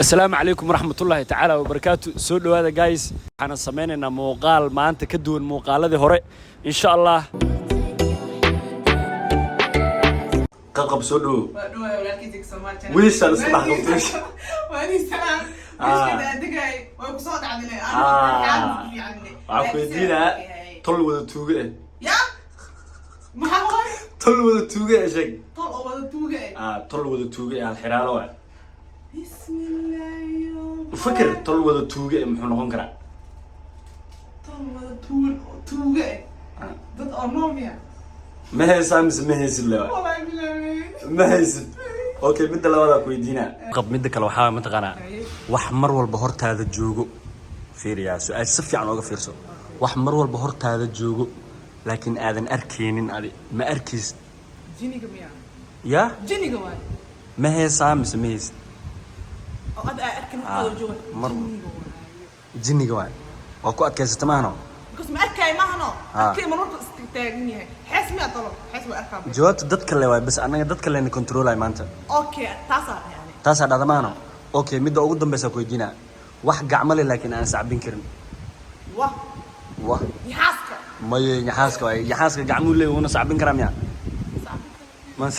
السلام عليكم ورحمة الله تعالى وبركاته. سودو هذا جايز أنا سمعنا موقال ما أنت كدون موقال هذه هراء إن شاء الله. قلب سودو. ويش أنا سمعت قلتش. وأني سلام. مش كده دقاي وبصوت عملي. عقيدينا طل وذا توجع. يا. محمد. طل وذا توجع شيء. طل وذا توجع. طل وذا توجع الحرارة واحد. بسم الله. فكر طل وذا توجع محنون كرا. طل وذا توجع. ضد أرنوميا. ما هي سامس ما هي سلا. والله بلا. ما هي سل. أوكي مدة لا ولا كويدينا. قب مدة كلو حاجة متقنع. وحمر والبهرت هذا الجوجو. فير يا سؤال صفي عن وقف فيرسو. وحمر والبهرت هذا الجوجو. لكن آذن أركين علي ما أركيز. جيني كمية. يا؟ جيني كمان. ما هي سامس ما هي. أقعد أركن هذا الجو. مر. جيني كمان. وأكو أكيس تمانو. بس ما أركي ما هنو. أركي مرات استقطاعني. حس ما طلب. حس ما أركب. جوات دتك اللي واي بس أنا دتك اللي كنترول أي مانتا. أوكي تصل يعني. تصل هذا مانو. أوكي مدة أقدم بس أكو يدينا. واحد عملي لكن أنا صعبين كرن. واه. يحاسك. ما يحاسك قعموا لي وانا صعبين كرام يعني ما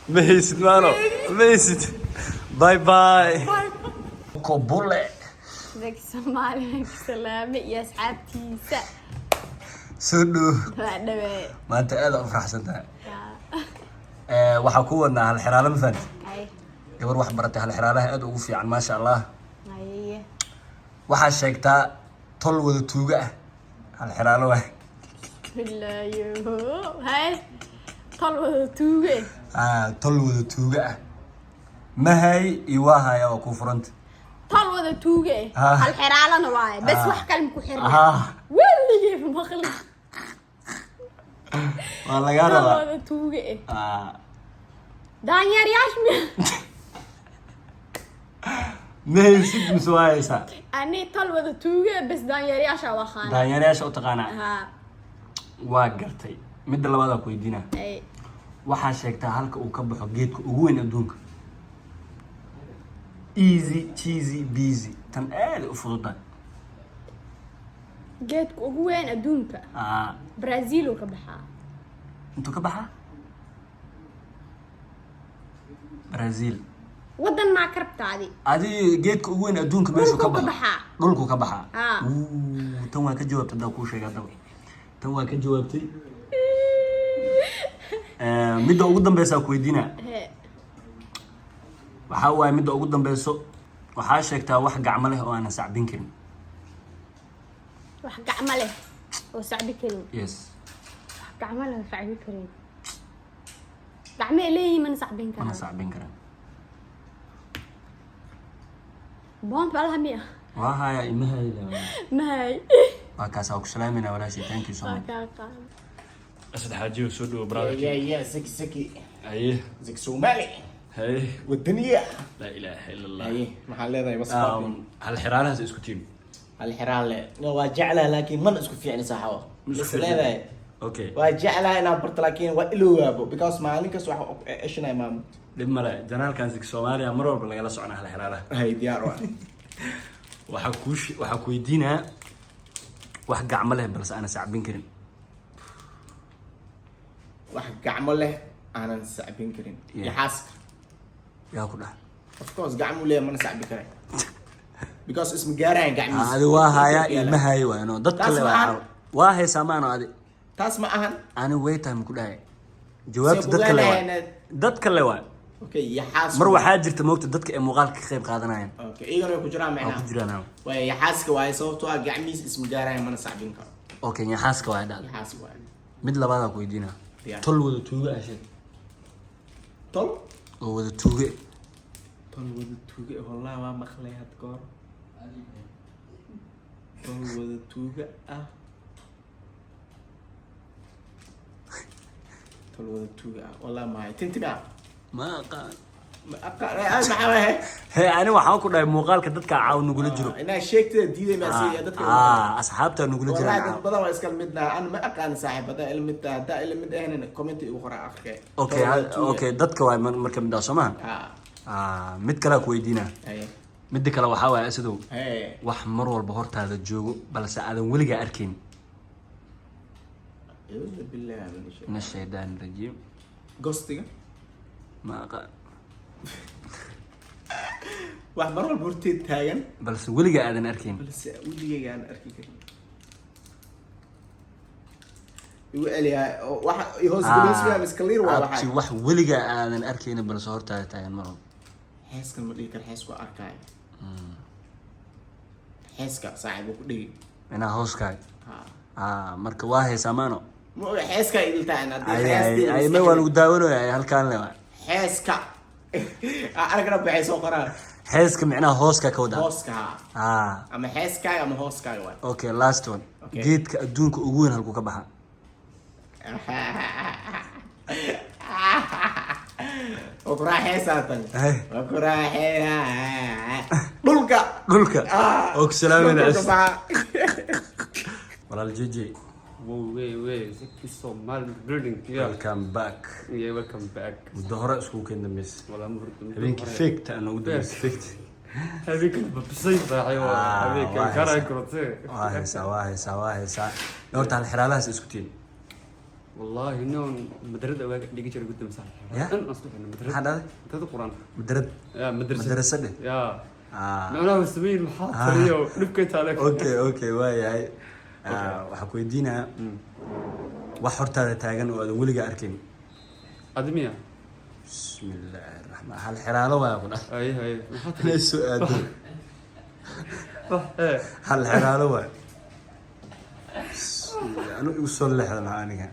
ميسد مانو ميسد باي باي كوبولة ذاك الصومالي سلامي يا أصحابتي سودو بعد ما أنت قاعد أفرح سنتها وحكونا هالحرالة مثلا قبل واحد برتي هالحرالة أدو في عن ما شاء الله waxaa sheegtaa tol wada tuuga ah hal xiraalo ah billayo hay tol wada tuuga tol wada tuuga ah mahay iwaahaya oo ku furanta tol wada tuuga hal xiraalana waay bas wax kale ku xirna weligii maqli wala gaara tol wada tuuga daanyar yashmi ماهي سيد مسوايسا أنا طلبة توجه بس دانيارياشا وخان دانيارياشا وتقانا ها واقرتي مد لبada ku weydiina waxa sheegtaa halka uu ka baxo geedka ugu weyn adduunka easy cheesy busy tan aad u fududahay geedka ugu weyn adduunka Brazil uu ka baxaa intuu ka baxaa Brazil ودن ما كربتادي هذه جيتك وين أدونك ماشي كبحة دولكو كبحة توا كجوابت ده كوشة قدام توا كجوابتي مدة قدام بس أكو يدينا وحاول مدة قدام بس وحاشك تا واحد عمله وأنا صعبين كريم واحد عمله وصعب كريم يس واحد عمله صعب كريم عمل ليه من صعبين كريم أنا صعبين كريم بون بالها مية وهاي مهاي مهاي كاساوك سلامنا ولا شيء ثانك يو سو ماتش أسد حاجي وسودو برادر يا سكي أيه زك سومالي هاي والدنيا لا إله إلا الله ايه محل هذا بس هالحرالة اسكتين الحرال واجعلها لكن من اسكت يعني صحوه بس هذا اوكي واجعلها انا برت لكن وإلو بيكوز ما عليك سو ايش انا امام لما لا جنال كان زك سوماليا مرور بلا يلا سعنا هالحرالة هاي ديار وحكو يدينا واحد عمله بس انا صعبين كريم واحد عمله انا صعبين كريم يحاسك يا كده اوف كورس قعموا لي من صعب كريم بيكوز اسم جارين قاعد هذا واهايا المهاي وانو دتك اللي واهي سامانو هذه تسمعهن انا ويتايم كداي جوابت دتك اللي waa اوكي يحاسك mar waxa jirta moogta dadka ay muuqaalka ka qayb qaadanayaan اوكي ايغنا ku jiraan macna ku jiraan way yaxaaska way sababtoo ah gacmiis isma gaarayaan mana saacbin karo okay yaxaaska waa dhaad yaxaas waa mid labaad ku weydiina tol wada tuuga ashay tol wada tuuga wallahi waa maqlay had goor tol wada tuuga ah tol wada tuuga wallahi ma tintiba ما قال هي أنا وحاكو ده مقالك دتك عاون نقول جرو أنا شيكت دي ما سي دتك أصحابته نقول جرو والله بدل ما يسكن مدنا أنا ما أكان صاحب ده المد ده المد هنا كومنت أخرى أخي أوكي دتك واي مركب ده سمان mid kale ku weydiina Haye. mid kale waxa waay asidow Haye. wax mar walba hortaada joogo balse aadan weliga arkin A'uudhu billahi min ash-shaytaan rajiim Ghostiga. ma aqaan Wax mar walba horteed taagan balse weliga aadan arkin balse weligayga aan arki karin. Igu celiyaa wax hoos gudisma miskaliir waa abti waxay. wax weliga aadan arkin balse hortaada taagan mar walba Xeeskan ma dhigi kar xees ku arkay. Xeeska saaxiib ku dhigi. ina hooskaay Ha. marka waa heesamaano Ma xeeska iltaan ay ma waan ugu daawanayaa halkaan le xeeska. Aragna baxay soo qoraa. heeska micnaha hooska ka wada Hooska. Ama xeeska ama hooska waa. okay last one Okay. geedka adduunka ugu weyn halku ka baxa Okra xeesatan. Hey. Okra dhulka. dhulka oo ku salaamina Dhulka baxa. walaal jeje Way, Zeki Somal building. Yeah. welcome back Yeah, welcome back. muddo hore isku keen dambeys Wala murdo. habeenkii fake ta ugu dambeys fake Habeenkii babsay saaxiibo. Habeenkii waa garay haysa. kurtay. waa heesaa horta hal xiraalahaas isku tiin Wallahi noon madrada waa dhigi jiray gudum saaxiibo. Yeah. An asluxna maxaa madrada. dhacday Madrada Quraan. madrad Yeah, madrasa. madrasade Yeah. ah Macnaha sameeyay maxaa tariyo dhibkay taale. okay waayahay waxaa ku weydiinaa wax hortaada taagan oo aadan weliga arkin Admiya. bismillaahi raxmaan hal xiraalo waa ku dhax Hay. Maxaa tariyo? meeshu aado Eh. hal xiraalo waa anu igu soo leexda aniga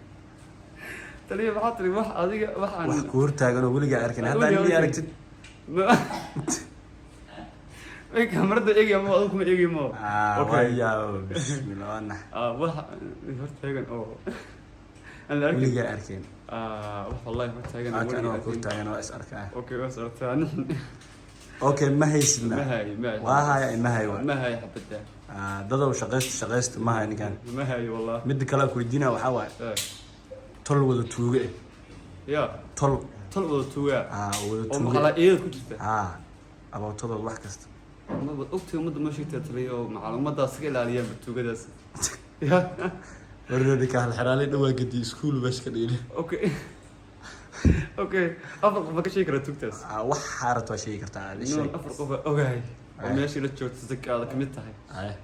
Taliya maxaa tariyo wax adiga wax aan wax ku hortaagan oo weliga arkin hadda Weliga aniga arkin. aragtid Ay kamarada eegi ama adigu kuma eegi mo. waya bismillah wax hortaagan oo aan la arkin. weliga arkin wax wallahi hortaagan oo kan weliga oo arkin. hortaagan oo is arkaa Okay, waa sartaan. okay ma haysidna waa haya ma hayo ما هي حبتها dadaw shaqaysta ma hayo ninkan ما هي والله mid kale ku weydiinaa waxaa waaye إيه. tol wada tuuge يا tol طلبوا تويا wada أم tuuge على إيه كنت abaabtooda wax kasta ما أختي مد ما شفت تريو معلومات داس كلا عليها بتوجد داس يا warreedi ka hal xiraalay dhawaa gadi iskuul bash ka dhigay أوكي أوكي أفرق ما كشيء كره توجدس wax xaarat waa sheegi kartaa aad إنه أفرق أوكي وماشي لتشوت تزكى هذا كميتها ay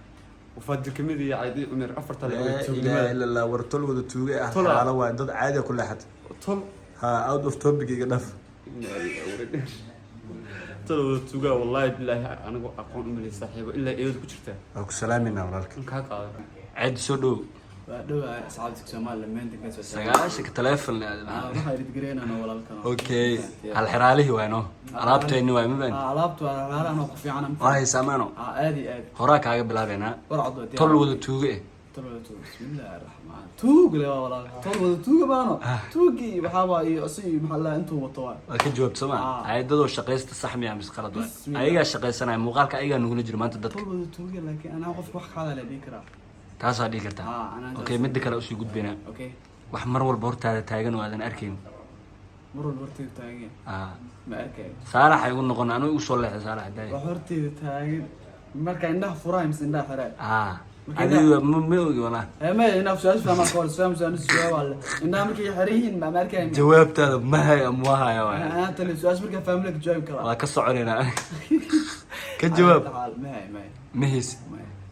وفاد كميدي عادي عمر أفرت على ilaa توجد ilaa war tol wada tuuge ah Tol. xiraalo waa dad caadi ku leexat طل out of topic iga dhaf طلبوا توجد والله بالله أنا أقول من صاحبه إلا إيه كشرته waa ku salaaminaa walaalka كاك هذا cid soo dhow wadhowa asxaabta Soomaaliya lamaantii ka soo sagaashanka telefoon waxa idin ana walaalkan okay hal xiraalihi waano alaabteeni waa ma baan alaabtu alaalahan oo ku fiican waa haysaamaano aadi horaa kaaga bilaabeynaa warcad tol wada tuuge bismillaahir rahmaan tuugle walaal tol wada tuuga baano tuugi waxa waa iyo si maxaa la intuu wato waa ka jawaab sama ayadadoo shaqaysta sax miya mis qalad waa ayaga shaqaysanaya muuqaalka ayaga nugula jiro maanta dadka tol wada tuuga laakiin ana qof wax ka hadal dhigi karaa taasaa dhigi kartaa okay mid kale usii gudbaynaa okay wax mar walba hortaada taagan oo aadan arkayn marwal horteeda taagan ma arkay saalax ay ugu noqon anu igu soo leexday saalax daay wax horteeda taagan marka indhaha furaay mis indhaha xiray adiga ma ogi walaa ما ينافس أسفل ما قال سام سام السؤال إنها مركي حريين ما مركي jawaabtaada ma hay ama waa haya waa أنت اللي سؤال مركي فاهم لك جايب كلام waa ka soconaynaa ka jawaab ما هي ma haysi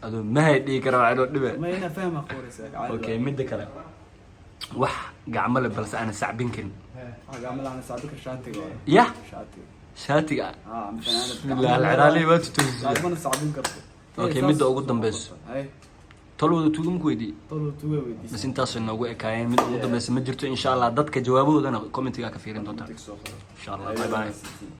adoo ma hay dhigi kara waa inoo dhibe ما هنا فاهم أقولك okay midda kale wax gacmo leh balse aan sacbin karin عامل أنا ساعدك الشاتي ya شاتي shaatiga مثلا hal xiraalihi waa tutuusiya أنا ساعدين كرتو okay midda ugu dambeyso هاي tol wada tuuga ma ku weydiiyey طلوا توي ودي bas intaasoo inoogu ekaayeen mid ugu dambeysa ma jirto insha allah dadka jawaabahoodana commentiga ka fiirin doontaan insha allah bye bye